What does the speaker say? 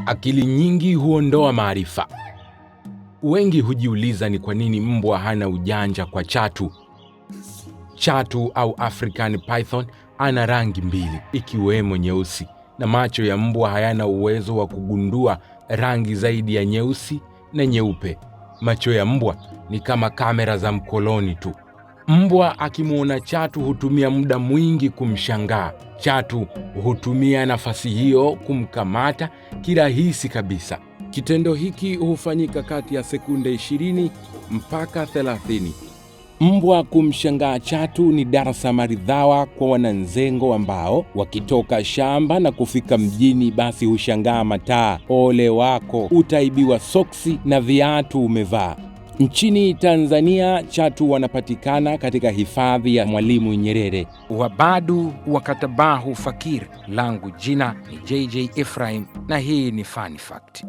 Akili nyingi huondoa maarifa. Wengi hujiuliza ni kwa nini mbwa hana ujanja kwa chatu. Chatu au African Python ana rangi mbili, ikiwemo nyeusi, na macho ya mbwa hayana uwezo wa kugundua rangi zaidi ya nyeusi na nyeupe. Macho ya mbwa ni kama kamera za mkoloni tu. Mbwa akimwona chatu hutumia muda mwingi kumshangaa. Chatu hutumia nafasi hiyo kumkamata kirahisi kabisa. Kitendo hiki hufanyika kati ya sekunde 20 mpaka 30. Mbwa kumshangaa chatu ni darasa maridhawa kwa wananzengo ambao wakitoka shamba na kufika mjini basi hushangaa mataa. Ole wako, utaibiwa soksi na viatu umevaa. Nchini Tanzania, chatu wanapatikana katika hifadhi ya Mwalimu Nyerere. Wabadu wakatabahu fakir. Langu jina ni JJ Ephraim na hii ni Funny Fact.